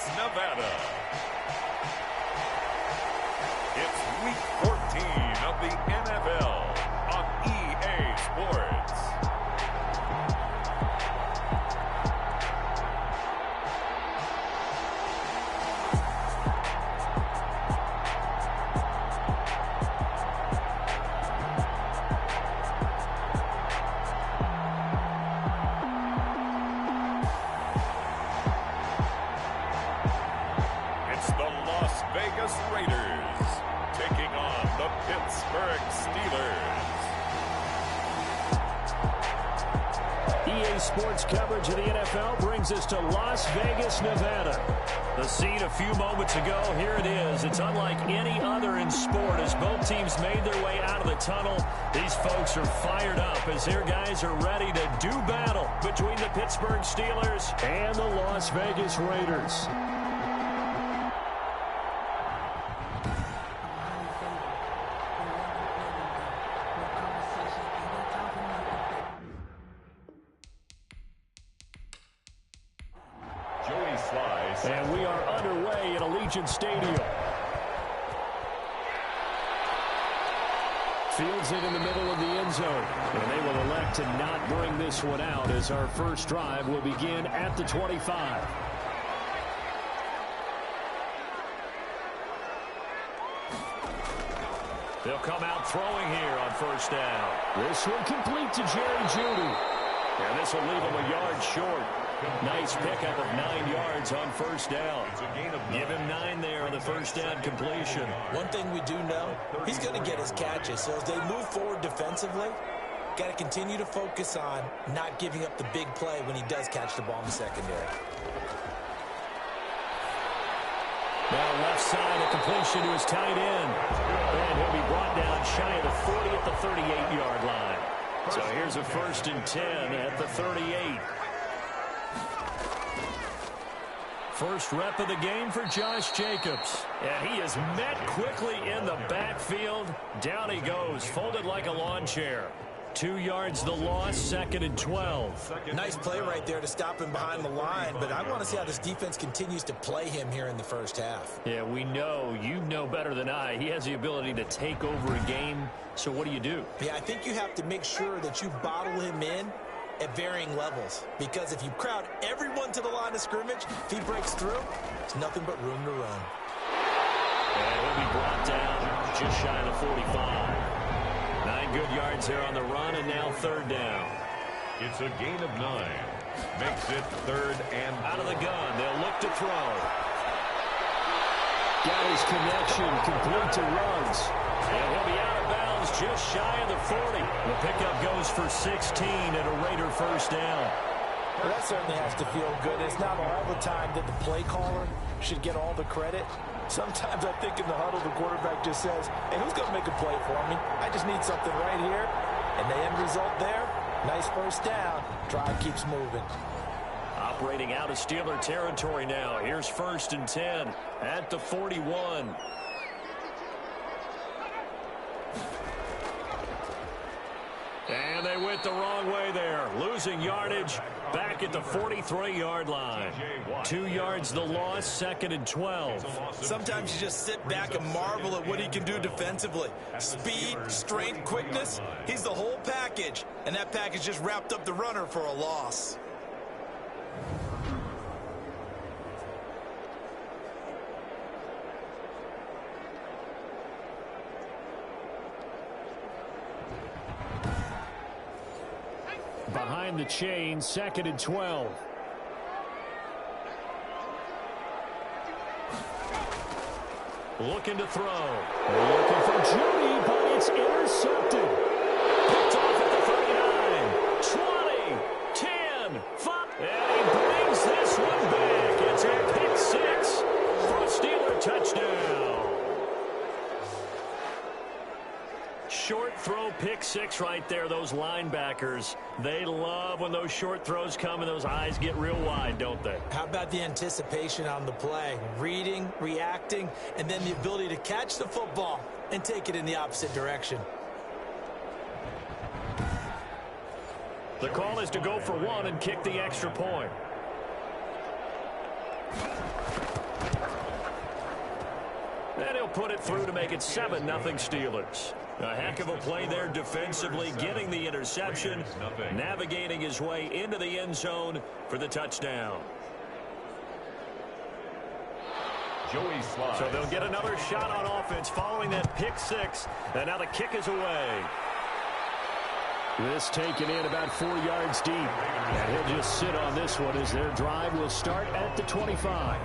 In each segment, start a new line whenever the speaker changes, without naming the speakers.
Nevada. It's Week 14 of the NFL on EA Sports. It's the Las Vegas Raiders taking on the Pittsburgh Steelers.
EA Sports coverage of the NFL brings us to Las Vegas, Nevada. The scene a few moments ago, here it is. It's unlike any other in sport as both teams made their way out of the tunnel. These folks are fired up as their guys are ready to do battle between the Pittsburgh Steelers and the Las Vegas Raiders.
Joey Slice.
And we are underway at Allegiant Stadium. Fields it in the middle of the end zone. And they will elect to not bring this one out as our first drive will begin at the 25. They'll come out throwing here on first down. This one complete to Jerry Jeudy. And this will leave him a yard short. Nice pickup of 9 yards on first down. Give him 9 there on the first down completion.
One thing we do know, he's going to get his catches. So as they move forward defensively, got to continue to focus on not giving up the big play when he does catch the ball in the secondary.
Now left side, a completion to his tight end. And he'll be brought down shy of the 40 at the 38-yard line. So here's a 1st and 10 at the 38. First rep of the game for Josh Jacobs. And he is met quickly in the backfield. Down he goes, folded like a lawn chair. 2 yards the loss, 2nd and 12.
Nice play right there to stop him behind the line, but I want to see how this defense continues to play him here in the first half.
Yeah, we know, you know better than I, he has the ability to take over a game. So what do?
Yeah, I think you have to make sure that you bottle him in at varying levels, because if you crowd everyone to the line of scrimmage, if he breaks through, there's nothing but room to run.
And he'll be brought down just shy of the 45. 9 good yards there on the run, and now 3rd down.
It's a gain of 9. Makes it 3rd and
out of the gun. They'll look to throw. Got his connection, complete to Ruggs. And he'll be out of bounds just shy of the 40. The pickup goes for 16 and a Raider first down.
Well, that certainly has to feel good. It's not all the time that the play caller should get all the credit. Sometimes I think in the huddle, the quarterback just says, hey, who's going to make a play for me? I just need something right here. And the end result there, nice first down. Drive keeps moving.
Operating out of Steeler territory now. Here's 1st and 10 at the 41. And they went the wrong way there. Losing yardage back at the 43-yard line. 2 yards the loss, 2nd and 12.
Sometimes you just sit back and marvel at what he can do defensively. Speed, strength, quickness, he's the whole package. And that package just wrapped up the runner for a loss.
Behind the chain, 2nd and 12. Looking to throw. Looking for Jeudy, but it's intercepted. Picked off at the 39, 20, 10, 5. And he brings this one back. It's a pick 6 for a Steeler touchdown. Short throw, pick 6 right there. Those linebackers, they love when those short throws come and those eyes get real wide, don't they?
How about the anticipation on the play? Reading, reacting, and then the ability to catch the football and take it in the opposite direction.
The call is to go for 1 and kick the extra point. put it through to make it 7-0 Steelers. A heck of a play there defensively, getting the interception, navigating his way into the end zone for the touchdown.
Joey Slides.
So they'll get another shot on offense following that pick six, and now the kick is away. This taken in about 4 yards deep, and he'll just sit on this one as their drive will start at the 25.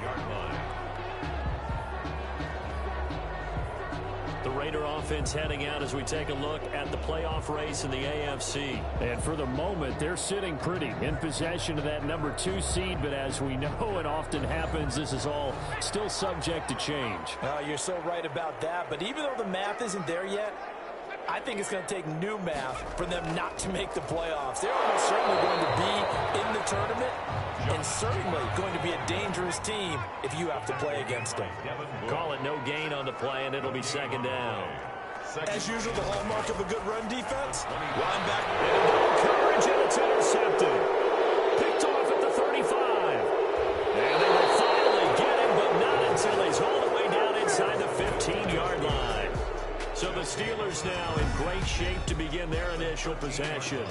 The Raider offense heading out as we take a look at the playoff race in the AFC. And for the moment, they're sitting pretty in possession of that number 2 seed. But as we know it often happens, this is all still subject to change.
You're so right about that. But even though the math isn't there yet, I think it's going to take new math for them not to make the playoffs. They're almost certainly going to be in the tournament and certainly going to be a dangerous team if you have to play against them.
Call it no gain on the play, and it'll be second down.
As usual, the hallmark of a good run defense. Linebacker.
Coverage, and it's intercepted. Picked off at the 35. And they will finally get him, but not until he's all the way down inside the 15-yard line. So the Steelers now in great shape to begin their initial possession.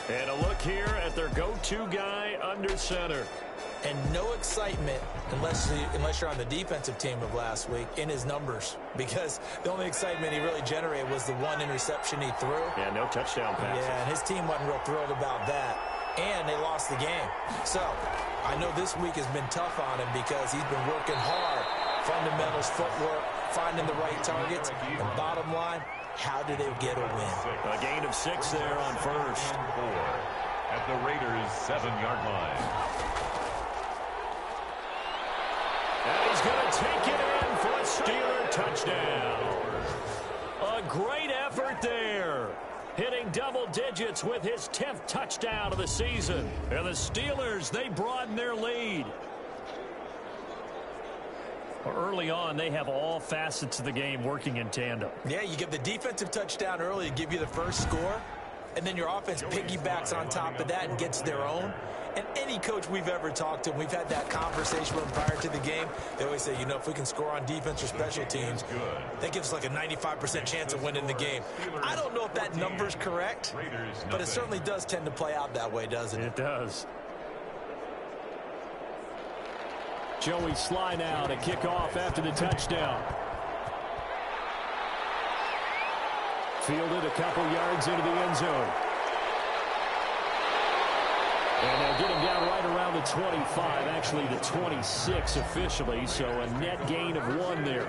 And a look here at their go-to guy under center.
And no excitement unless you're on the defensive team of last week in his numbers. Because the only excitement he really generated was the one interception he threw.
Yeah, no touchdown passes.
Yeah, and his team wasn't real thrilled about that. And they lost the game. So I know this week has been tough on him because he's been working hard. Fundamentals, footwork, finding the right targets. And bottom line, how do they get a win?
A gain of 6 there on first.
4 at the Raiders' 7-yard line.
And he's going to take it in for a Steeler touchdown. A great effort there. Hitting double digits with his 10th touchdown of the season. And the Steelers, they broaden their lead. Early on, they have all facets of the game working in tandem.
Yeah, you get the defensive touchdown early to give you the first score, and then your offense piggybacks on top of that and gets their own. And any coach we've ever talked to, we've had that conversation with them prior to the game, they always say, you know, if we can score on defense or special teams, that gives us like a 95% chance of winning the game. I don't know if that number's correct, but it certainly does tend to play out that way, doesn't it?
It does. Joey Sly now to kick off after the touchdown. Fielded a couple yards into the end zone. And they'll get him down right around the 25, actually the 26 officially, so a net gain of 1 there.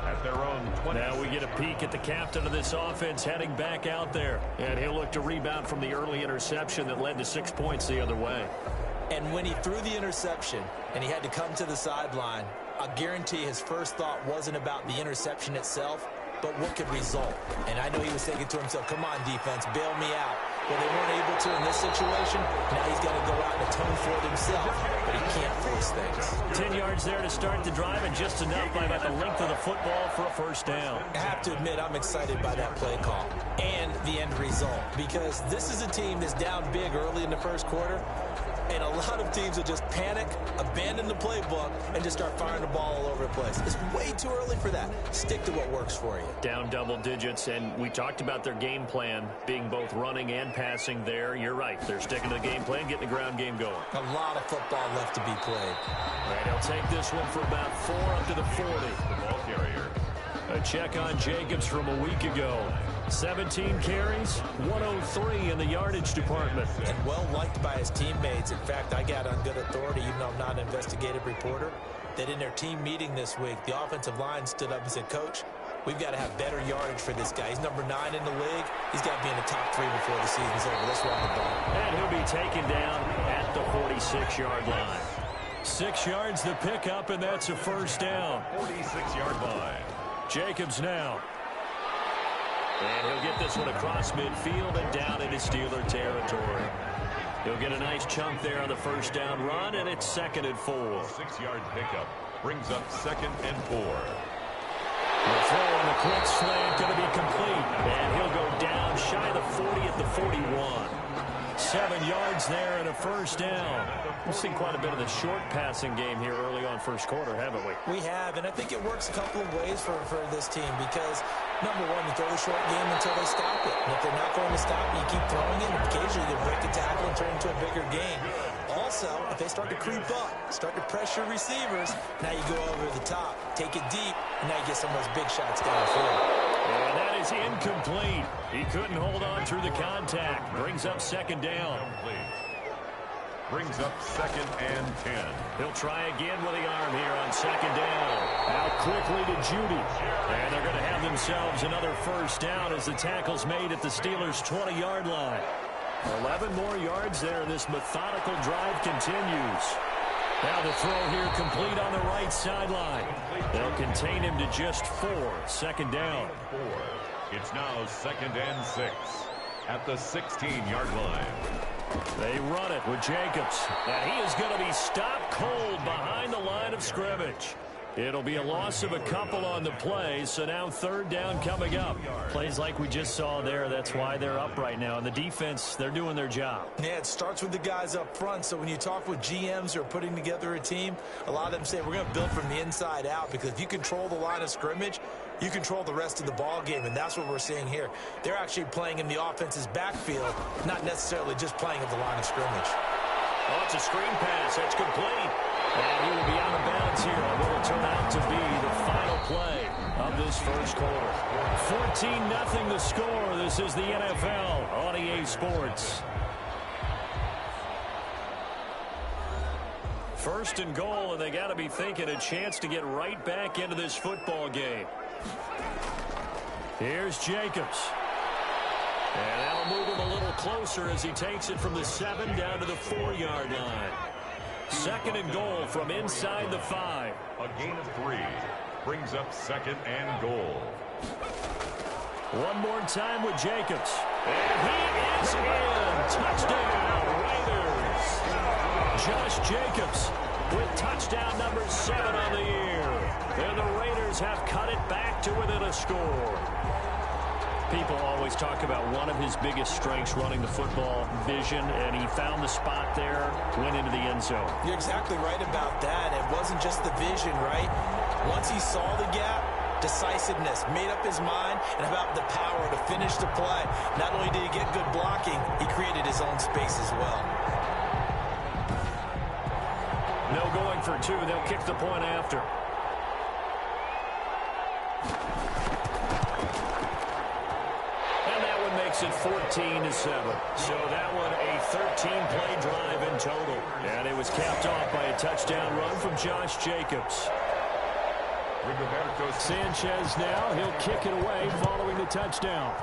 At their own 20.
Now we get a peek at the captain of this offense heading back out there. And he'll look to rebound from the early interception that led to 6 points the other way.
And when he threw the interception and he had to come to the sideline, I guarantee his first thought wasn't about the interception itself, but what could result. And I know he was thinking to himself, come on, defense, bail me out. Well, they weren't able to in this situation. Now he's got to go out and atone for it himself, but he can't force things.
10 yards there to start the drive, and just enough by about the length of the football for a first down.
I have to admit, I'm excited by that play call and the end result, because this is a team that's down big early in the first quarter. And a lot of teams will just panic, abandon the playbook, and just start firing the ball all over the place. It's way too early for that. Stick to what works for you.
Down double digits, and we talked about their game plan being both running and passing there. You're right. They're sticking to the game plan, getting the ground game going.
A lot of football left to be played.
All right, he'll take this one for about 4 up to the 40.
The ball carrier.
A check on Jacobs from a week ago. 17 carries, 103 in the yardage department.
And well liked by his teammates. In fact, I got on good authority, even though I'm not an investigative reporter, that in their team meeting this week, the offensive line stood up and said, Coach, we've got to have better yardage for this guy. He's number 9 in the league. He's got to be in the top 3 before the season's over. Let's run the ball.
And he'll be taken down at the 46-yard line. 6 yards the pickup, and that's a first down.
46-yard line.
Jacobs now. And he'll get this one across midfield and down into Steeler territory. He'll get a nice chunk there on the first down run, and it's 2nd and 4.
6-yard pickup brings up 2nd and 4.
The throw on the quick slant, going to be complete. And he'll go down shy of the 40 at the 41. 7 yards there and a first down. We've seen quite a bit of the short passing game here early on first quarter, haven't we?
We have, and I think it works a couple of ways for this team because, number one, you throw the short game until they stop it. And if they're not going to stop it, you keep throwing it, and occasionally they break a tackle and turn into a bigger game. Also, if they start to creep up, start to pressure receivers, now you go over the top, take it deep, and now you get some of those big shots downfield.
And that is incomplete. He couldn't hold on through the contact. Brings up second down.
Brings up 2nd and 10.
He'll try again with the arm here on second down. Out quickly to Judy. And they're going to have themselves another first down as the tackle's made at the Steelers' 20-yard line. 11 more yards there. This methodical drive continues. Now the throw here complete on the right sideline. They'll contain him to just 4. Second down.
It's now 2nd and 6 at the 16-yard line.
They run it with Jacobs. And he is going to be stopped cold behind the line of scrimmage. It'll be a loss of a couple on the play, so now third down coming up. Plays like we just saw there, that's why they're up right now. And the defense, they're doing their job.
Yeah, it starts with the guys up front, so when you talk with GMs who are putting together a team, a lot of them say we're going to build from the inside out because if you control the line of scrimmage, you control the rest of the ball game, and that's what we're seeing here. They're actually playing in the offense's backfield, not necessarily just playing at the line of scrimmage.
Oh, it's a screen pass. That's complete. And he will be out of bounds here on what will turn out to be the final play of this first quarter. 14-0 the score. This is the NFL on EA Sports. First and goal, and they got to be thinking a chance to get right back into this football game. Here's Jacobs. And that'll move him a little closer as he takes it from the 7 down to the 4-yard line. Second and goal from inside the 5.
A gain of 3 brings up 2nd and goal.
One more time with Jacobs. And he is in. Touchdown, Raiders. Josh Jacobs with touchdown number 7 on the year. And the Raiders have cut it back to within a score. People always talk about one of his biggest strengths, running the football, vision, and he found the spot there, went into the end zone.
You're exactly right about that. It wasn't just the vision, right? Once he saw the gap, decisiveness, made up his mind, and about the power to finish the play. Not only did he get good blocking, he created his own space as well.
No going for 2. They'll kick the point after. Makes it 14-7. So that one a 13-play drive in total. And it was capped off by a touchdown run from Josh Jacobs. Sanchez now, he'll kick it away following the touchdown.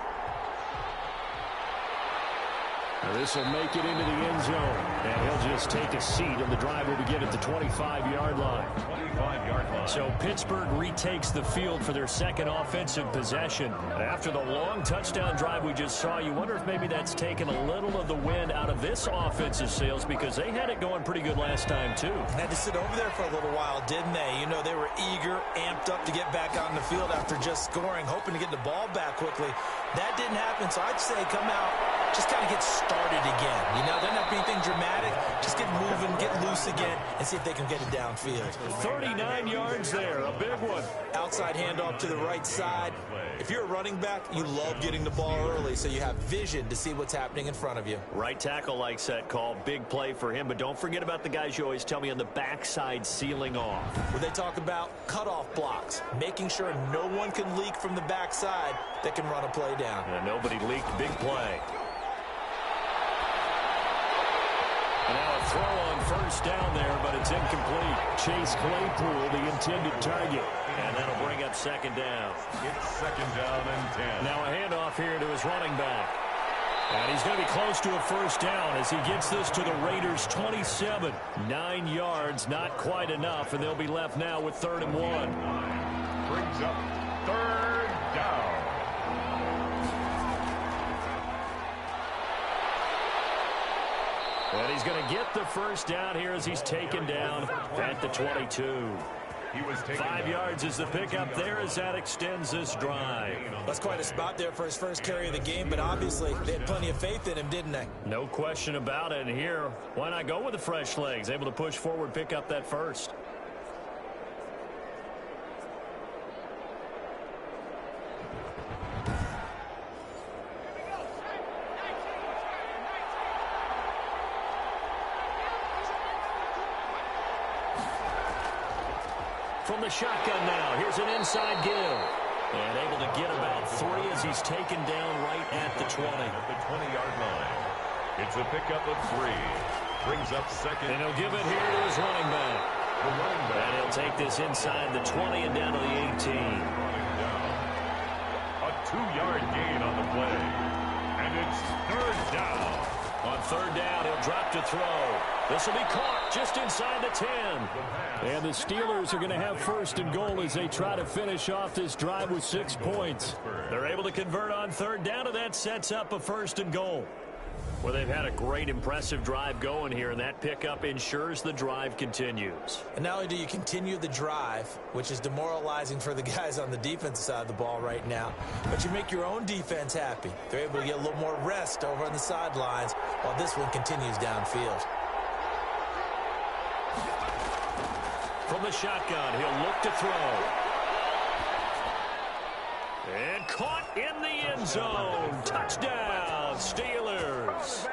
This will make it into the end zone. And he'll just take a seat, and the drive will begin at the 25-yard line. 25-yard line. So Pittsburgh retakes the field for their second offensive possession. After the long touchdown drive we just saw, you wonder if maybe that's taken a little of the wind out of this offensive sails because they had it going pretty good last time, too.
Had to sit over there for a little while, didn't they? You know, they were eager, amped up to get back out on the field after just scoring, hoping to get the ball back quickly. That didn't happen, so I'd say come out, just kind of get started again. You know, doesn't have to be anything dramatic. Just get moving, get loose again, and see if they can get it downfield.
39 yards there, a big one.
Outside handoff to the right side. If you're a running back, you love getting the ball early so you have vision to see what's happening in front of you.
Right tackle likes that call. Big play for him, but don't forget about the guys you always tell me on the backside sealing off.
When they talk about cutoff blocks, making sure no one can leak from the backside that can run a play down.
And nobody leaked. Big play. And now a throw on first down there, but it's incomplete. Chase Claypool, the intended target. And that'll bring up second down.
It's 2nd down and 10.
Now a handoff here to his running back. And he's going to be close to a first down as he gets this to the Raiders' 27. 9 yards, not quite enough, and they'll be left now with 3rd and 1.
Brings up 3rd down.
And he's going to get the first down here as he's taken down at the 22.
He was taken
5 yards is the pickup there as that extends this drive.
That's quite a spot there for his first carry of the game, but obviously they had plenty of faith in him, didn't they?
No question about it. And here, why not go with the fresh legs? Able to push forward, pick up that first. From the shotgun now, here's an inside give. And able to get about 3 as he's taken down right at the 20.
At the 20-yard line. It's a pickup of 3. Brings up second.
And he'll give it here to his running back.
The running back.
And he'll take this inside the 20 and down to the 18.
A 2-yard gain on the play. And it's third down.
On third down, he'll drop to throw. This will be caught just inside the 10. And the Steelers are going to have first and goal as they try to finish off this drive with 6 points. They're able to convert on third down, and that sets up a first and goal. Well, they've had a great, impressive drive going here, and that pickup ensures the drive continues.
And not only do you continue the drive, which is demoralizing for the guys on the defensive side of the ball right now, but you make your own defense happy. They're able to get a little more rest over on the sidelines while this one continues downfield.
From the shotgun, he'll look to throw. And caught in the end zone. Touchdown, Steelers.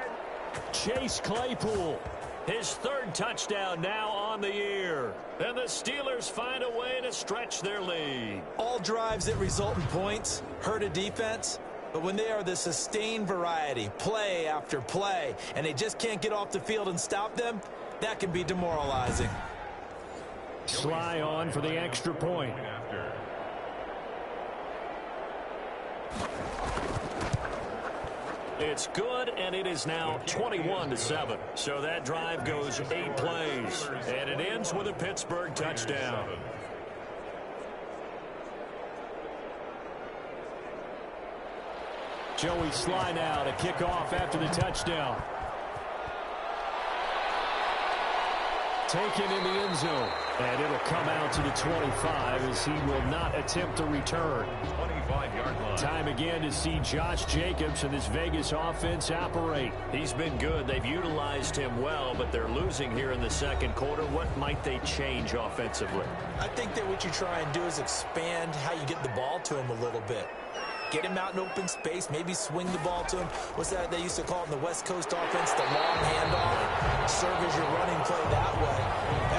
Chase Claypool, his third touchdown now on the year. And the Steelers find a way to stretch their lead.
All drives that result in points hurt a defense, but when they are the sustained variety, play after play, and they just can't get off the field and stop them, that can be demoralizing.
Sly on for the extra point. It's good, and it is now 21-7. So that drive goes 8 plays, and it ends with a Pittsburgh touchdown. Joey Sly now to kick off after the touchdown. Taken in the end zone. And it'll come out to the 25 as he will not attempt to return.
25-yard line.
Time again to see Josh Jacobs and this Vegas offense operate. He's been good. They've utilized him well, but they're losing here in the second quarter. What might they change offensively?
I think that what you try and do is expand how you get the ball to him a little bit. Get him out in open space, maybe swing the ball to him. What's that they used to call it in the West Coast offense, the long handoff? Serve as your running play that way,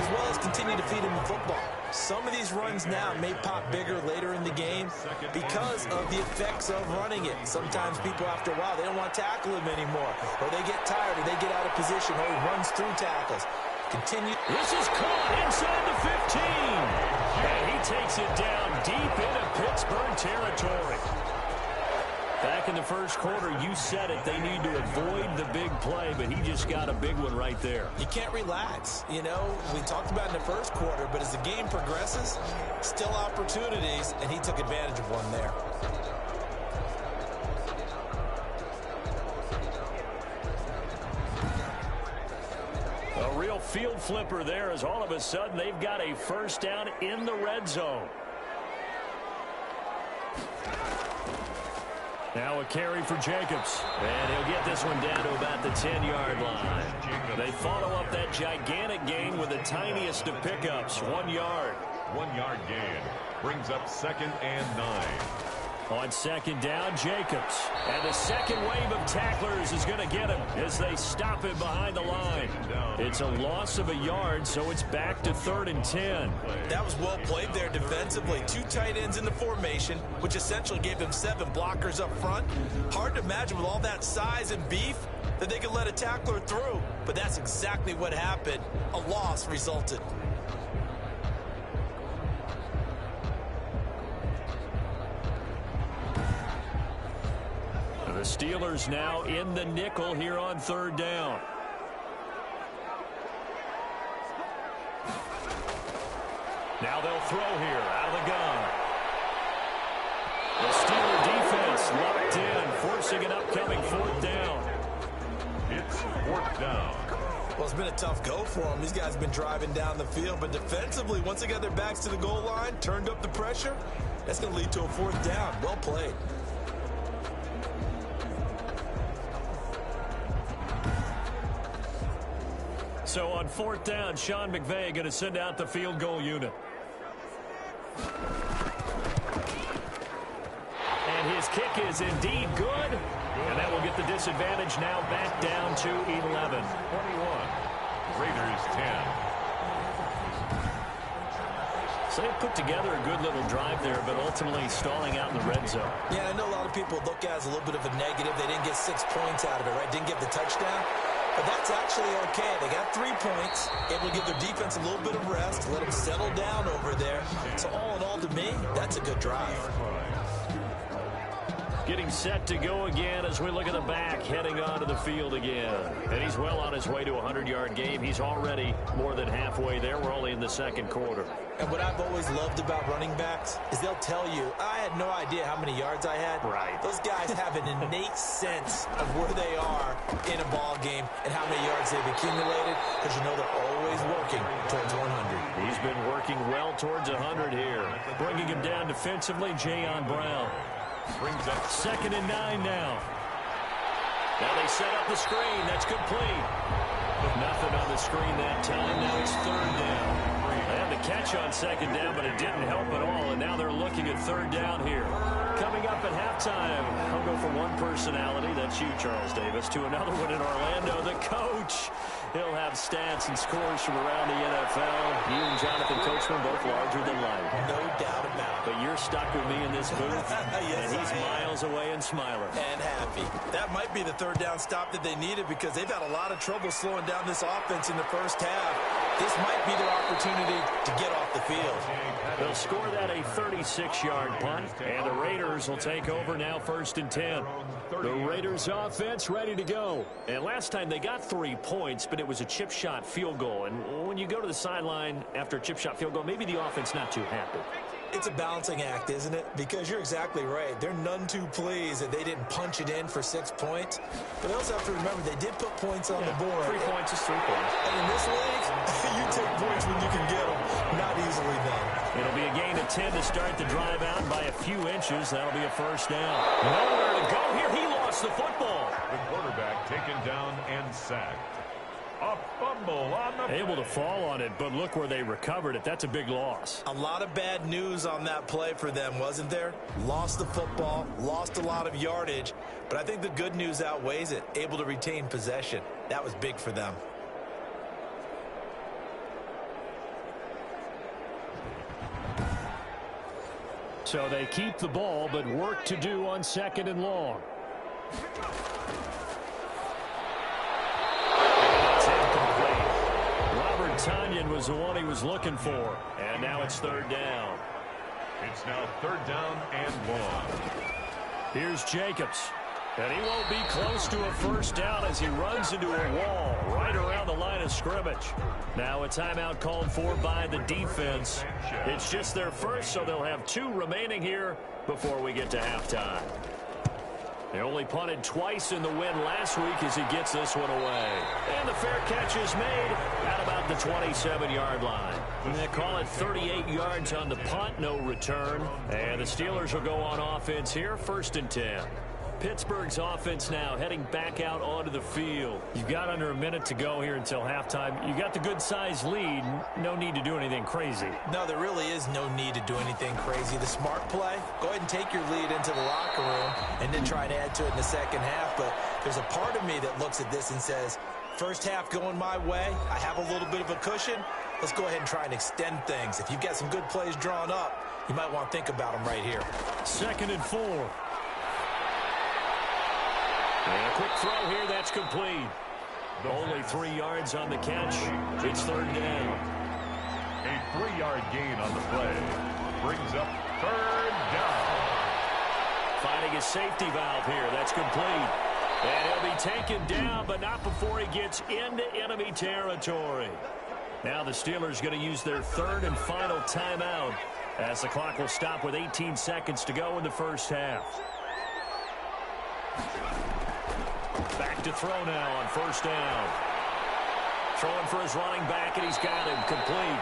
as well as continue to feed him the football. Some of these runs now may pop bigger later in the game because of the effects of running it. Sometimes people, after a while, they don't want to tackle him anymore, or they get tired, or they get out of position, or he runs through tackles. Continue.
This is caught inside the 15. And he takes it down deep into Pittsburgh territory. Back in the first quarter, you said it, they need to avoid the big play, but he just got a big one right there.
You can't relax. You know, we talked about in the first quarter, but as the game progresses, still opportunities, and he took advantage of one there.
A real field flipper there as all of a sudden they've got a first down in the red zone. Now a carry for Jacobs. And he'll get this one down to about the 10-yard line. They follow up that gigantic gain with the tiniest of pickups, 1 yard.
1 yard gain. Brings up second and 9.
On second down, Jacobs. And the second wave of tacklers is going to get him as they stop him behind the line. It's a loss of a yard, so it's back to 3rd and 10.
That was well played there defensively. 2 tight ends in the formation, which essentially gave them 7 blockers up front. Hard to imagine with all that size and beef that they could let a tackler through. But that's exactly what happened. A loss resulted.
The Steelers now in the nickel here on 3rd down. Now they'll throw here out of the gun. The Steeler defense locked in, forcing an upcoming 4th down.
It's 4th down.
Well, it's been a tough go for them. These guys have been driving down the field, but defensively, once they got their backs to the goal line, turned up the pressure, that's going to lead to a 4th down. Well played.
So on 4th down, Sean McVay going to send out the field goal unit. And his kick is indeed good. And that will get the disadvantage now back down to 11.
21. Raiders 10.
So they put together a good little drive there, but ultimately stalling out in the red zone.
Yeah, I know a lot of people look at it as a little bit of a negative. They didn't get 6 points out of it, right? Didn't get the touchdown. But that's actually okay. They got 3 points, able to give their defense a little bit of rest, let them settle down over there. So all in all, to me, that's a good drive.
Getting set to go again as we look at the back, heading onto the field again. And he's well on his way to a 100-yard game. He's already more than halfway there. We're only in the 2nd quarter.
And what I've always loved about running backs is they'll tell you, I had no idea how many yards I had.
Right.
Those guys have an innate sense of where they are in a ball game and how many yards they've accumulated, because you know they're always working towards 100.
He's been working well towards 100 here. Bringing him down defensively, Jayon Brown.
Brings up
2nd and 9 now. Now they set up the screen. That's complete. Nothing on the screen that time. Now it's 3rd down. They had the catch on 2nd down, but it didn't help at all. And now they're looking at 3rd down here. Coming up at halftime, I'll go from one personality, that's you, Charles Davis, to another one in Orlando, the coach. He'll have stats and scores from around the NFL. You and Jonathan Coachman both larger than life.
No doubt about it.
But you're stuck with me in this booth,
Yes,
and he's
I am.
miles away and smiling.
And happy. That might be the 3rd down stop that they needed, because they've had a lot of trouble slowing down this offense in the first half. This might be their opportunity to get off the field.
They'll score that a 36-yard punt, and the Raiders will take over now 1st and 10. The Raiders offense ready to go. And last time they got 3 points, but it was a chip shot field goal. And when you go to the sideline after a chip shot field goal, maybe the offense not too happy.
It's a balancing act, isn't it? Because you're exactly right. They're none too pleased that they didn't punch it in for 6 points. But they also have to remember they did put points on the board.
3 points is 3 points.
And in this league, you take points when you can get them. Not easily done.
It'll be a gain of 10 to start the drive out by a few inches. That'll be a 1st down. Nowhere to go here. He lost the football.
the quarterback taken down and sacked. A fumble on the
Able to fall on it, but look where they recovered it. That's a big loss.
A lot of bad news on that play for them, wasn't there? Lost the football, lost a lot of yardage, but I think the good news outweighs it. Able to retain possession. That was big for them.
So they keep the ball, but work to do on 2nd and long. Robert Tonyan was the one he was looking for. And now it's 3rd down.
It's now 3rd down and long.
Here's Jacobs. And he won't be close to a 1st down as he runs into a wall right around the line of scrimmage. Now a timeout called for by the defense. It's just their first, so they'll have 2 remaining here before we get to halftime. They only punted twice in the win last week as he gets this one away. And the fair catch is made at about the 27-yard line. And they call it 38 yards on the punt, no return. And the Steelers will go on offense here, 1st and 10. Pittsburgh's offense now heading back out onto the field. You've got under a minute to go here until halftime. You got the good-sized lead. No need to do anything crazy.
No, there really is no need to do anything crazy. The smart play, go ahead and take your lead into the locker room and then try and add to it in the second half. But there's a part of me that looks at this and says, first half going my way, I have a little bit of a cushion. Let's go ahead and try and extend things. If you've got some good plays drawn up, you might want to think about them right here.
2nd and 4. And a quick throw here, that's complete. Only 3 yards on the catch. It's 3rd down.
A 3-yard gain on the play. Brings up 3rd down.
Finding a safety valve here. That's complete. And he'll be taken down, but not before he gets into enemy territory. Now the Steelers going to use their 3rd and final timeout as the clock will stop with 18 seconds to go in the first half. Back to throw now on 1st down. throwing for his running back, and he's got him complete.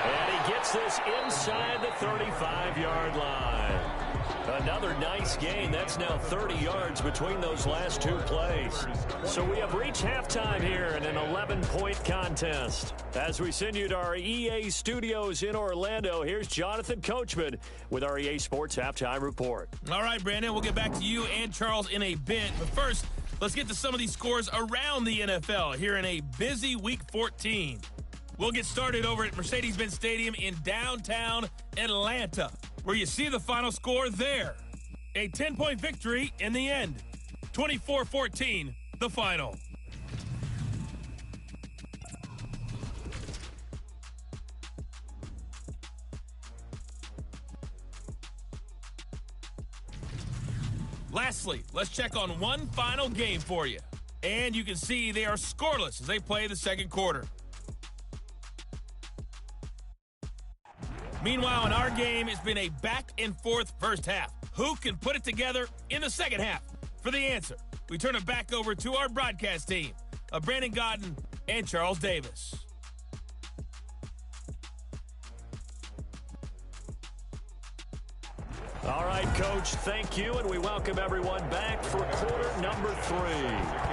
And he gets this inside the 35-yard line. Another nice gain. That's now 30 yards between those last two plays. So we have reached halftime here in an 11-point contest. As we send you to our EA studios in Orlando, here's Jonathan Coachman with our EA Sports Halftime Report.
All right, Brandon, we'll get back to you and Charles in a bit. But first, let's get to some of these scores around the NFL here in a busy Week 14. We'll get started over at Mercedes-Benz Stadium in downtown Atlanta, where you see the final score there. A 10-point victory in the end. 24-14, the final. Lastly, let's check on one final game for you. And you can see they are scoreless as they play the second quarter. Meanwhile, in our game, it's been a back-and-forth first half. Who can put it together in the second half? For the answer, we turn it back over to our broadcast team of Brandon Gaudin and Charles Davis.
All right, Coach, thank you, and we welcome everyone back for quarter number 3.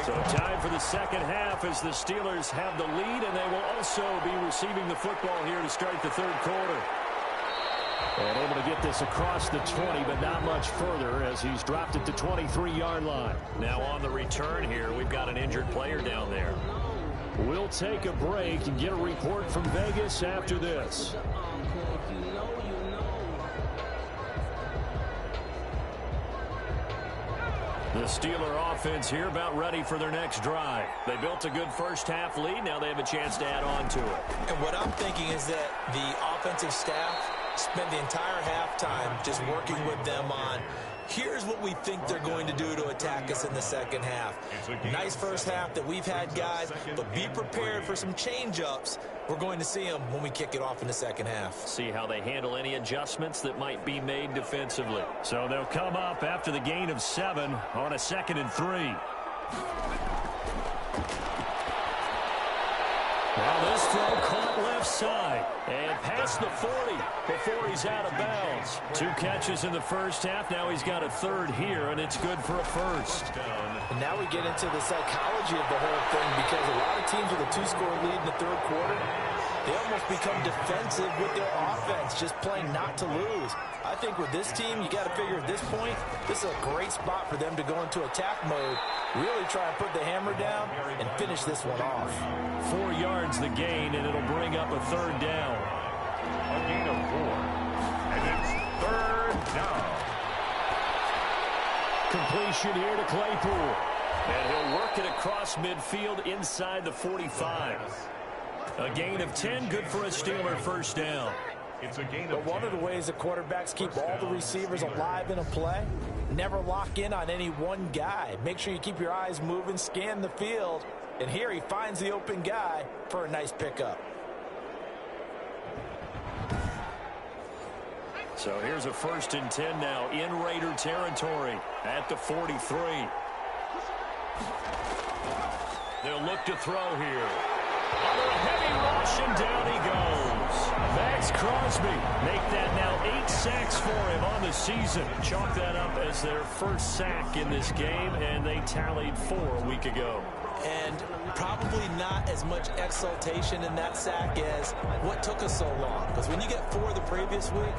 So time for the second half as the Steelers have the lead, and they will also be receiving the football here to start the third quarter. And able to get this across the 20, but not much further as he's dropped it to 23-yard line. Now on the return here, we've got an injured player down there. We'll take a break and get a report from Vegas after this. The Steeler offense here about ready for their next drive. They built a good first half lead. Now they have a chance to add on to it.
And what I'm thinking is that the offensive staff spent the entire halftime just working with them on, here's what we think they're going to do to attack us in the second half. Nice first half that we've had, guys, but be prepared for some change-ups. We're going to see them when we kick it off in the second half.
See how they handle any adjustments that might be made defensively. So they'll come up after the gain of 7 on a 2nd and 3. Now this throw caught left side and past the 40 before he's out of bounds. 2 catches in the first half. Now he's got a third here, and it's good for a first.
And now we get into the psychology of the whole thing, because a lot of teams with a 2-score lead in the third quarter, they almost become defensive with their offense, just playing not to lose. I think with this team, you got to figure at this point, this is a great spot for them to go into attack mode, really try and put the hammer down and finish this one off.
4 yards the gain, and it'll bring up a third down.
A gain of 4. And it's third down.
Completion here to Claypool. And he'll work it across midfield inside the 45. A gain of 10, good for a Steeler first down.
It's a gain of
But one of the ways the quarterbacks keep all the receivers alive in a play, never lock in on any one guy. Make sure you keep your eyes moving, scan the field, and here he finds the open guy for a nice pickup.
So here's a 1st and 10 now in Raider territory at the 43. They'll look to throw here. Under a heavy rush, and down he goes. Max Crosby make that now 8 sacks for him on the season. Chalk that up as their first sack in this game, and they tallied 4 a week ago.
And probably not as much exultation in that sack as what took us so long. Because when you get 4 the previous week,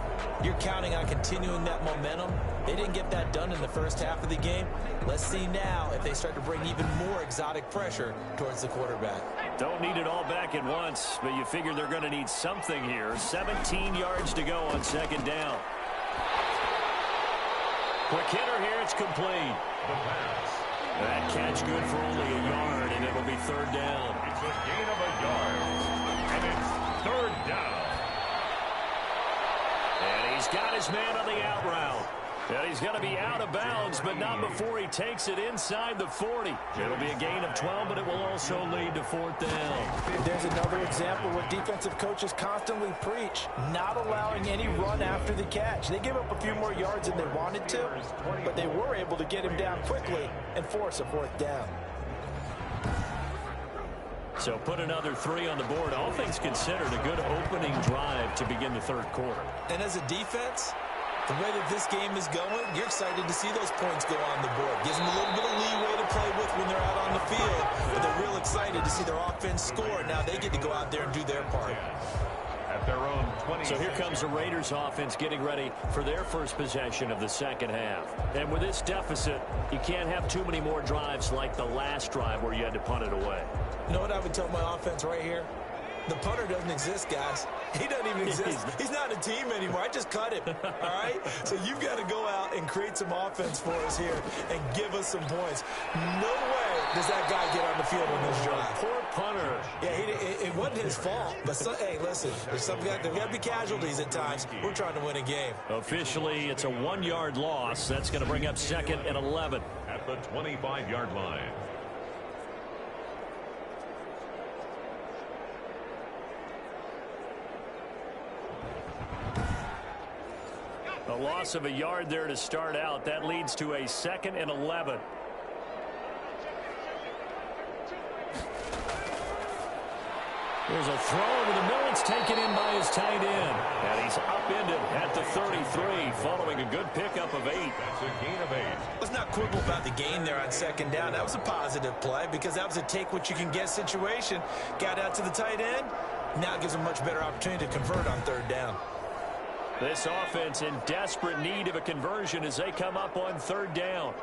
you're counting on continuing that momentum. They didn't get that done in the first half of the game. Let's see now if they start to bring even more exotic pressure towards the quarterback.
Don't need it all back at once, but you figure they're going to need something here. 17 yards to go on 2nd down. Quick hitter here, it's complete.
the pass.
That catch good for only a yard, and it'll be third down.
It's a gain of a yard, and it's third down.
And he's got his man on the out route. And he's going to be out of bounds, but not before he takes it inside the 40. It'll be a gain of 12, but it will also lead to fourth down.
There's another example where defensive coaches constantly preach, not allowing any run after the catch. They give up a few more yards than they wanted to, but they were able to get him down quickly and force a fourth down.
So put another 3 on the board. All things considered, a good opening drive to begin the third quarter.
And as a defense, the way that this game is going, you're excited to see those points go on the board. Gives them a little bit of leeway to play with when they're out on the field. But they're real excited to see their offense score. Now they get to go out there and do their part.
At their own 20.
So here comes the Raiders offense getting ready for their first possession of the second half. And with this deficit, you can't have too many more drives like the last drive where you had to punt it away.
You know what I would tell my offense right here? The punter doesn't exist, guys. He doesn't even exist. He's not a team anymore. I just cut him, all right? So you've got to go out and create some offense for us here and give us some points. No way does that guy get on the field on this drive.
Poor punter.
Yeah, it wasn't his fault. But, hey, listen, there's got to be casualties at times. We're trying to win a game.
Officially, it's a 1-yard loss. That's going to bring up 2nd and 11.
At the 25-yard line.
A loss of a yard there to start out. That leads to a 2nd and 11. There's a throw over the middle. It's taken in by his tight end. And he's upended at the 33 following a good pickup of 8.
That's a gain of 8.
Let's not quibble about the gain there on second down. That was a positive play because that was a take-what-you-can-get situation. Got out to the tight end. Now it gives him a much better opportunity to convert on third down.
This offense in desperate need of a conversion as they come up on third down.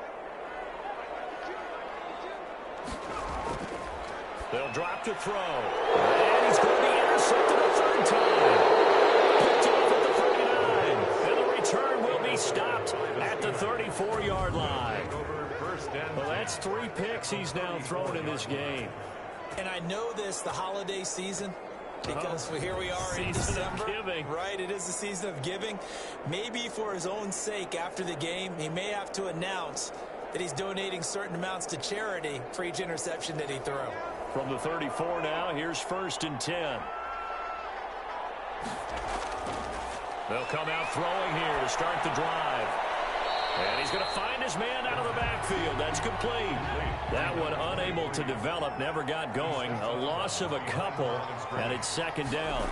They'll drop to throw. And he's going to be intercepted a third time. Picked off at the 39. And the return will be stopped at the 34-yard line. Well, that's 3 picks he's now thrown in this game.
And I know this, the holiday season, because here we are in December, right? It is the season of giving. Maybe for his own sake after the game, he may have to announce that he's donating certain amounts to charity for each interception that he threw.
From the 34 now, here's 1st and 10. They'll come out throwing here to start the drive. And he's going to find his man out of the backfield. That's complete. That one unable to develop, never got going. A loss of a couple, and it's 2nd down.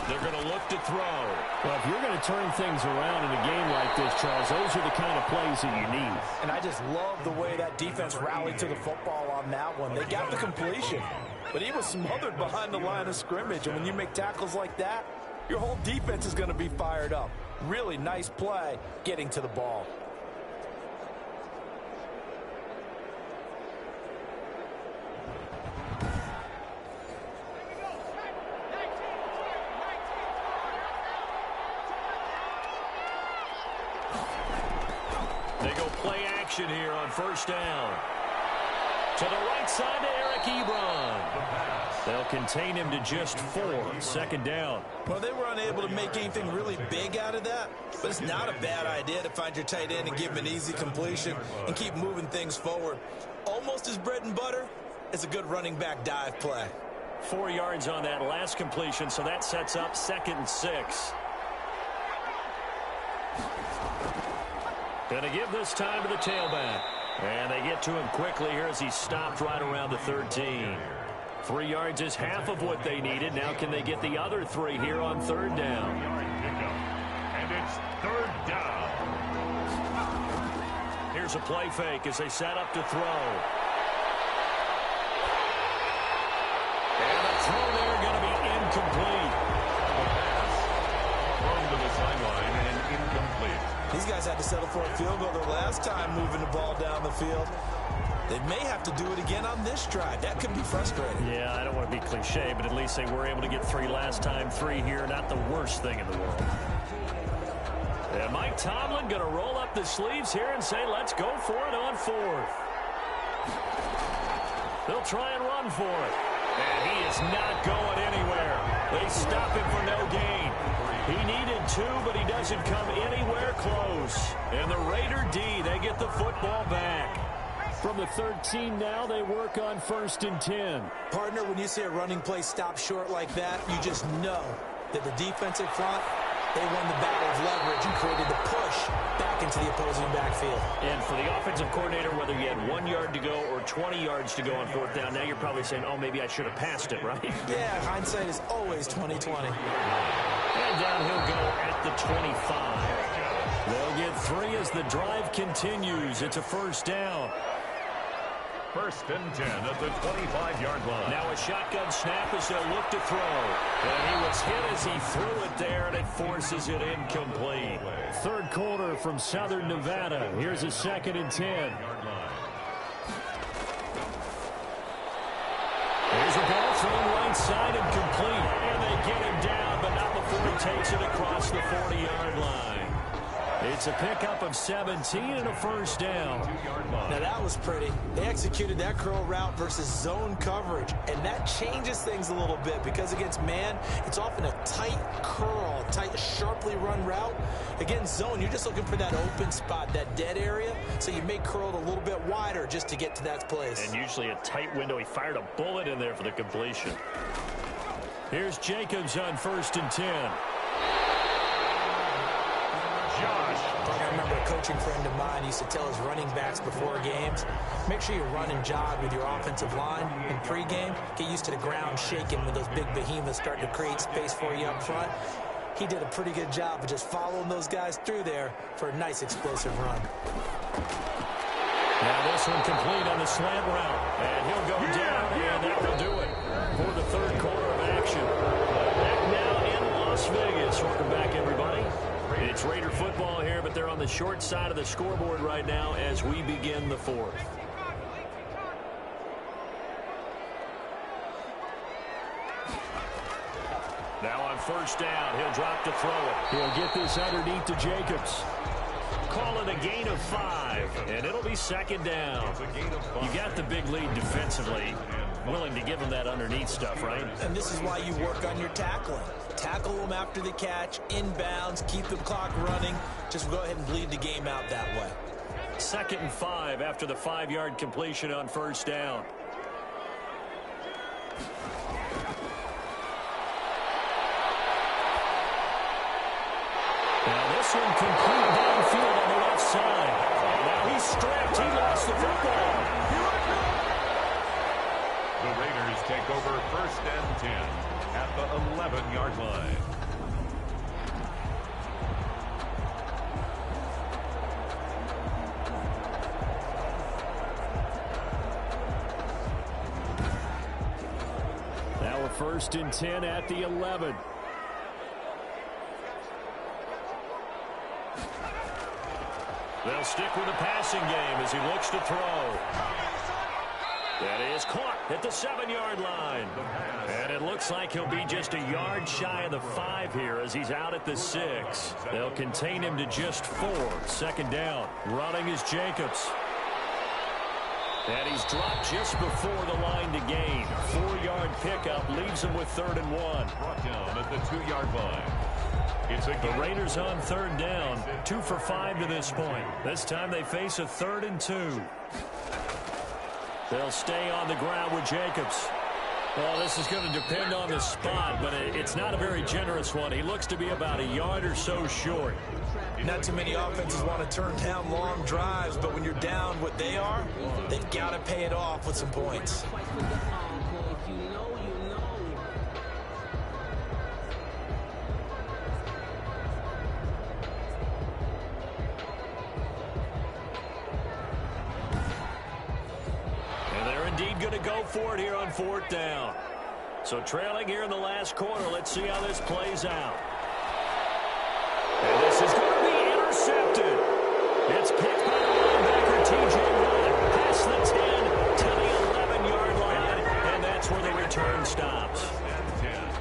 They're going to look to throw. Well, if you're going to turn things around in a game like this, Charles, those are the kind of plays that you need.
And I just love the way that defense rallied to the football on that one. They got the completion, but he was smothered behind the line of scrimmage. And when you make tackles like that, your whole defense is going to be fired up. Really nice play getting to the ball.
They go play action here on 1st down. To the right side to Eric Ebron. They'll contain him to just 4. 2nd down.
Well, they were unable to make anything really big out of that, but it's not a bad idea to find your tight end and give him an easy completion and keep moving things forward. Almost as bread and butter as a good running back dive play.
4 yards on that last completion, so that sets up 2nd and 6. Going to give this time to the tailback. And they get to him quickly here as he stopped right around the 13. 3 yards is half of what they needed. Now can they get the other 3 here on 3rd down?
And it's 3rd down.
Here's a play fake as they set up to throw. And the throw there going to be incomplete.
A pass thrown to the sideline and incomplete.
These guys had to settle for a field goal their last time moving the ball down the field. They may have to do it again on this drive. That could be frustrating.
Yeah, I don't want to be cliche, but at least they were able to get 3 last time. 3 here, not the worst thing in the world. And Mike Tomlin going to roll up the sleeves here and say, let's go for it on 4th. They'll try and run for it. And he is not going anywhere. They stop him for no gain. He needed 2, but he doesn't come anywhere close. And the Raider D, they get the football back. From the 13 now, they work on 1st and 10.
Partner, when you see a running play stop short like that, you just know that the defensive front, they won the battle of leverage and created the push back into into the opposing backfield.
And for the offensive coordinator, whether you had 1 yard to go or 20 yards to go on fourth down, now you're probably saying, oh, maybe I should have passed it, right?
Yeah, hindsight is always 20/20.
And down he'll go at the 25. They'll get 3 as the drive continues. It's a first down.
First and 10 at the 25-yard line.
Now a shotgun snap as they'll look to throw. And he was hit as he threw it there, and it forces it incomplete. Third quarter from Southern Nevada. Here's a 2nd and 10. There's a ball thrown right side and complete. And they get him down, but not before he takes it across the 40-yard line. It's a pickup of 17 and a first down.
Now that was pretty. They executed that curl route versus zone coverage, and that changes things a little bit because against man, it's often a tight curl, tight, sharply run route. Against zone, you're just looking for that open spot, that dead area, so you make curl a little bit wider just to get to that place.
And usually a tight window. He fired a bullet in there for the completion. Here's Jacobs on 1st and 10.
I remember a coaching friend of mine used to tell his running backs before games, make sure you run and jog with your offensive line in pregame. Get used to the ground shaking when those big behemoths start to create space for you up front. He did a pretty good job of just following those guys through there for a nice explosive run.
Now this one complete on the slant route. And he'll go down, and that will do it for the third quarter of action. Back now in Las Vegas. Welcome back, everybody. It's Raider football here, but they're on the short side of the scoreboard right now as we begin the fourth. Now on first down, he'll drop to throw it. He'll get this underneath to Jacobs. Call it a gain of 5, and it'll be 2nd down. You got the big lead defensively. Willing to give him that underneath stuff, right?
And this is why you work on your tackling. Tackle them after the catch, inbounds, keep the clock running. Just go ahead and bleed the game out that way.
2nd and 5 after the 5-yard completion on first down. Now this one complete downfield on the left side. Now he's stripped. He lost the football.
The Raiders take over 1st and 10 at the 11-yard line.
Now a 1st and 10 at the 11. They'll stick with the passing game as he looks to throw. That is caught at the 7-yard line. And it looks like he'll be just a yard shy of the 5 here as he's out at the 6. They'll contain him to just 4. 2nd down. Running is Jacobs. And he's dropped just before the line to gain. 4-yard pickup leaves him with 3rd and 1.
Brought down at the 2-yard line.
The Raiders on 3rd down. 2 for 5 to this point. This time they face a 3rd and 2. They'll stay on the ground with Jacobs. Well, this is going to depend on the spot, but it's not a very generous one. He looks to be about a yard or so short.
Not too many offenses want to turn down long drives, but when you're down what they are, they've got to pay it off with some points.
Going to go for it here on 4th down. So trailing here in the last quarter. Let's see how this plays out. And this is going to be intercepted. It's picked by the linebacker, T.J. Watt, past the 10 to the 11-yard line, and that's where the return stops.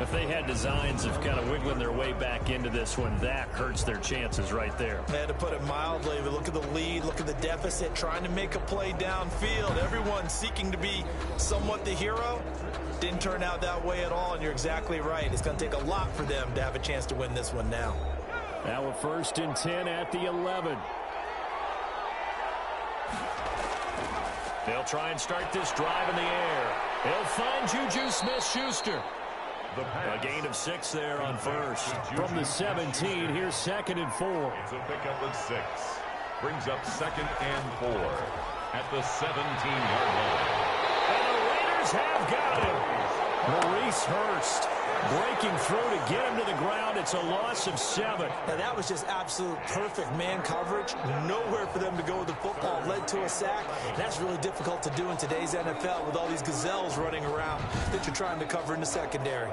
If they had designs of kind of wiggling their way back into this one, that hurts their chances right there.
They had to put it mildly, but look at the lead, look at the deficit, trying to make a play downfield. Everyone seeking to be somewhat the hero. Didn't turn out that way at all, and you're exactly right. It's going to take a lot for them to have a chance to win this one now.
Now a 1st and 10 at the 11. They'll try and start this drive in the air. He'll find Juju Smith-Schuster. A gain of 6 there on first. From the 17, here's 2nd and 4.
It's a pickup of 6. brings up 2nd and 4 at the 17-yard line.
And the Raiders have got him. Maurice Hurst breaking through to get him to the ground. It's a loss of 7.
Now, that was just absolute perfect man coverage. Nowhere for them to go with the football. Led to a sack. That's really difficult to do in today's NFL with all these gazelles running around that you're trying to cover in the secondary.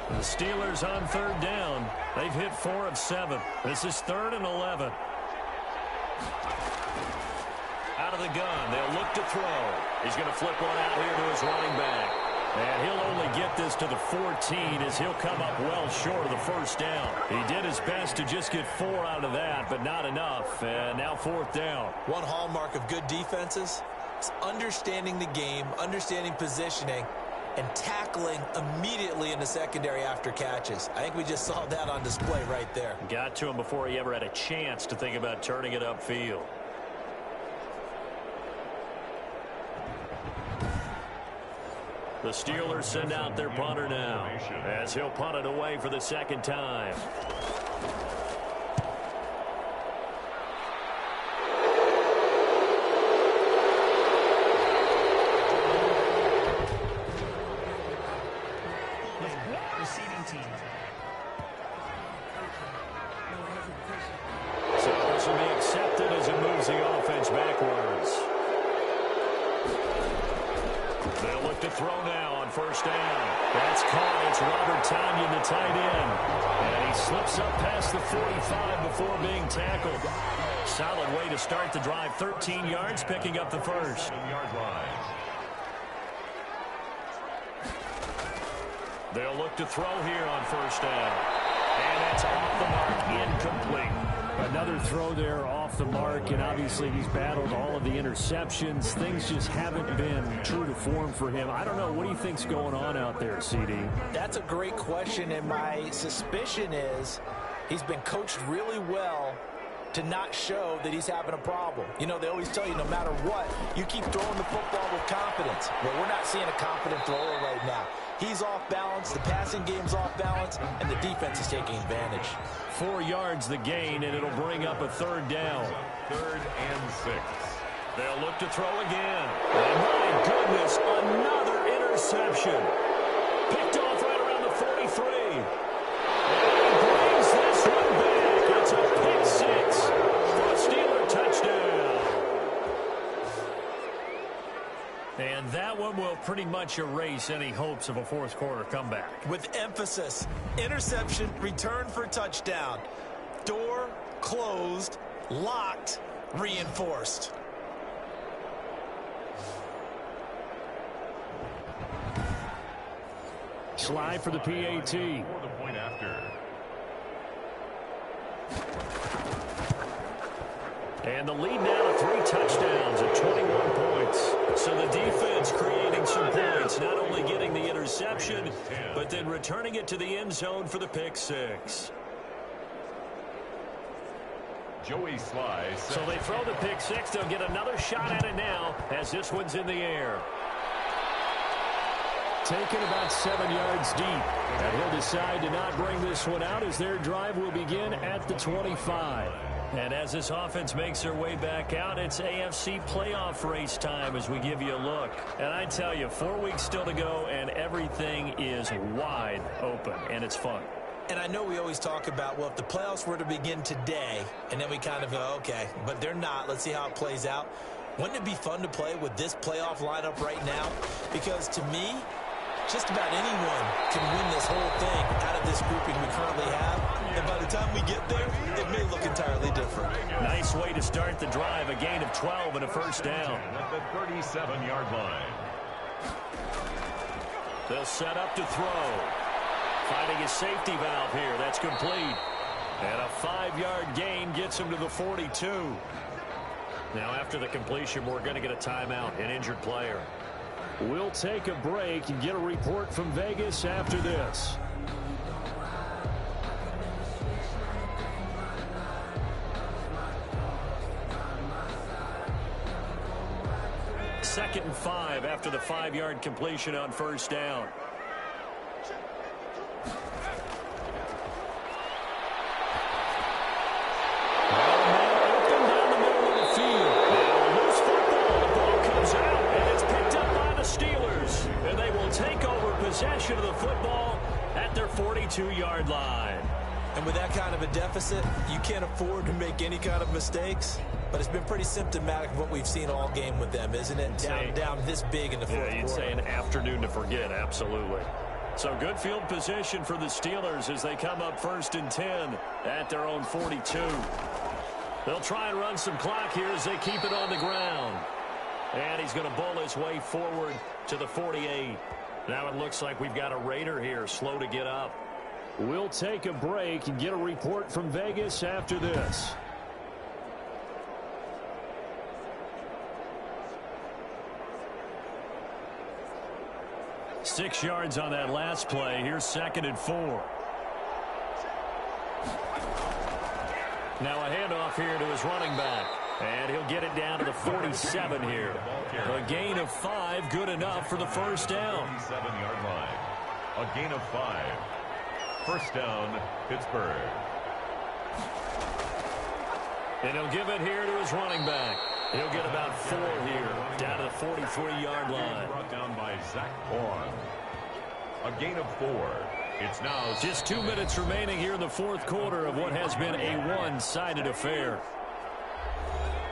The Steelers on 3rd down. They've hit 4 of 7. This is 3rd and 11. Out of the gun. They'll look to throw. He's going to flip one out here to his running back. And he'll only get this to the 14 as he'll come up well short of the 1st down. He did his best to just get 4 out of that, but not enough. And now 4th down.
One hallmark of good defenses is understanding the game, understanding positioning, and tackling immediately in the secondary after catches. I think we just saw that on display right there.
Got to him before he ever had a chance to think about turning it upfield. The Steelers send out their punter now as he'll punt it away for the 2nd time. Throw now on 1st down. That's caught. It's Robert Tonyan, the tight end. And he slips up past the 45 before being tackled. Solid way to start the drive. 13 yards, picking up the 1st. They'll look to throw here on 1st down. And that's off the mark, incomplete. Another throw there off the mark, and obviously he's battled all of the interceptions. Things just haven't been true to form for him. I don't know. What do you think's going on out there, CD?
That's a great question, and my suspicion is he's been coached really well to not show that he's having a problem. You know, they always tell you no matter what, you keep throwing the football with confidence. Well, we're not seeing a confident thrower right now. He's off balance, the passing game's off balance, and the defense is taking advantage.
4 yards the gain, and it'll bring up a 3rd down.
3rd and 6.
They'll look to throw again. And my goodness, another interception. Picked off right around the 43. And he brings this one back. It's a pick 6 for a Steeler touchdown. And that one will pretty much erase any hopes of a 4th quarter comeback.
With emphasis, interception, return for touchdown. Door closed, locked, reinforced.
Slide for the PAT.
For the point after.
And the lead now to 3 touchdowns at 21 points. So the defense creating some points, not only getting the interception, but then returning it to the end zone for the pick 6.
Joey Sly.
So they throw the pick 6. They'll get another shot at it now as this one's in the air. Taken about 7 yards deep. And he'll decide to not bring this one out as their drive will begin at the 25. And as this offense makes their way back out, it's AFC playoff race time as we give you a look. And I tell you, 4 weeks still to go, and everything is wide open, and it's fun.
And I know we always talk about, well, if the playoffs were to begin today, and then we kind of go, okay, but they're not. Let's see how it plays out. Wouldn't it be fun to play with this playoff lineup right now? Because to me, just about anyone can win this whole thing out of this grouping we currently have. And by the time we get there, it may look entirely different.
Nice way to start the drive. A gain of 12 and a 1st down.
At the 37-yard line.
They'll set up to throw. Finding a safety valve here. That's complete. And a 5-yard gain gets him to the 42. Now after the completion, we're going to get a timeout, an injured player. We'll take a break and get a report from Vegas after this. 2nd and 5 after the 5-yard completion on first down. Possession of the football at their 42-yard line.
And with that kind of a deficit, you can't afford to make any kind of mistakes. But it's been pretty symptomatic of what we've seen all game with them, isn't it? Down this big in the fourth quarter.
You'd say an afternoon to forget, absolutely. So good field position for the Steelers as they come up 1st and 10 at their own 42. They'll try and run some clock here as they keep it on the ground. And he's going to bowl his way forward to the 48. Now it looks like we've got a Raider here, slow to get up. We'll take a break and get a report from Vegas after this. Six yards on that last play. Here's 2nd and 4. Now a handoff here to his running back. And he'll get it down to the 47 here. A gain of 5, good enough for the first down.
47-yard line. A gain of 5. First down, Pittsburgh.
And he'll give it here to his running back. He'll get about 4 here, down to the 43-yard line.
Brought down by Zach Bourne. A gain of 4. It's now
just 2 minutes remaining here in the fourth quarter of what has been a one-sided affair.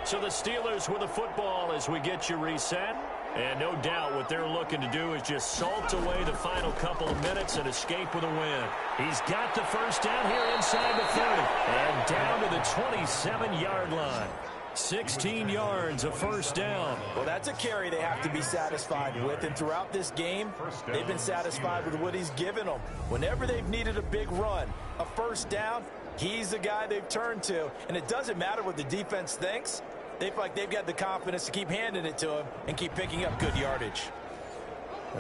So the Steelers with the football as we get you reset. And no doubt what they're looking to do is just salt away the final couple of minutes and escape with a win. He's got the first down here inside the 30. And down to the 27-yard line. 16 yards, a first down.
Well, that's a carry they have to be satisfied with. And throughout this game, they've been satisfied with what he's given them. Whenever they've needed a big run, a first down, he's the guy they've turned to. And it doesn't matter what the defense thinks. They feel like they've got the confidence to keep handing it to him and keep picking up good yardage.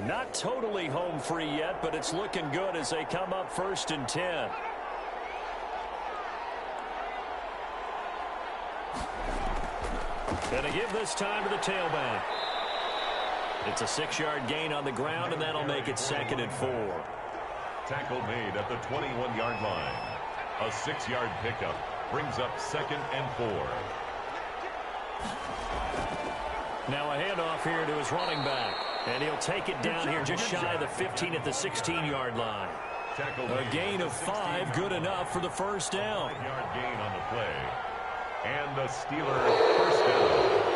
Not totally home free yet, but it's looking good as they come up 1st and 10. Going to give this time to the tailback. It's a 6-yard gain on the ground, and that'll make it 2nd and 4.
Tackle made at the 21-yard line. A 6-yard pickup brings up 2nd and 4.
Now a handoff here to his running back. And he'll take it down here just shy of the 15 at the 16-yard line. A gain of 5, good enough for the first down.
5-yard gain on the play. And the Steelers first down.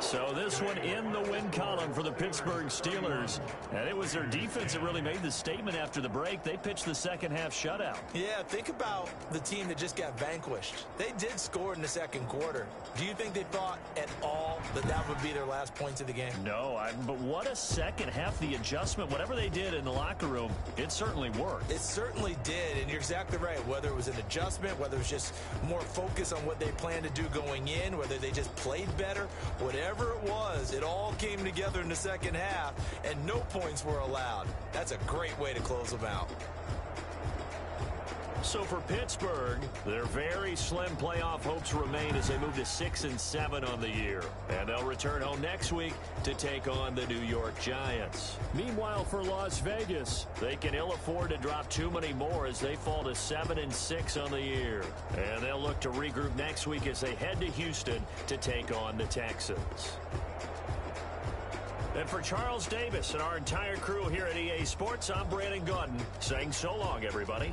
So this one in the win column for the Pittsburgh Steelers. And it was their defense that really made the statement after the break. They pitched the second half shutout.
Yeah, think about the team that just got vanquished. They did score in the second quarter. Do you think they thought at all that that would be their last points of the game?
No, but what a second half. The adjustment, whatever they did in the locker room, it certainly worked.
It certainly did, and you're exactly right. Whether it was an adjustment, whether it was just more focus on what they planned to do going in, whether they just played better, whatever it was, it all came together in the second half, and no points were allowed. That's a great way to close them out.
So for Pittsburgh, their very slim playoff hopes remain as they move to 6 and 7 on the year. And they'll return home next week to take on the New York Giants. Meanwhile, for Las Vegas, they can ill afford to drop too many more as they fall to 7 and 6 on the year. And they'll look to regroup next week as they head to Houston to take on the Texans. And for Charles Davis and our entire crew here at EA Sports, I'm Brandon Gaudin saying so long, everybody.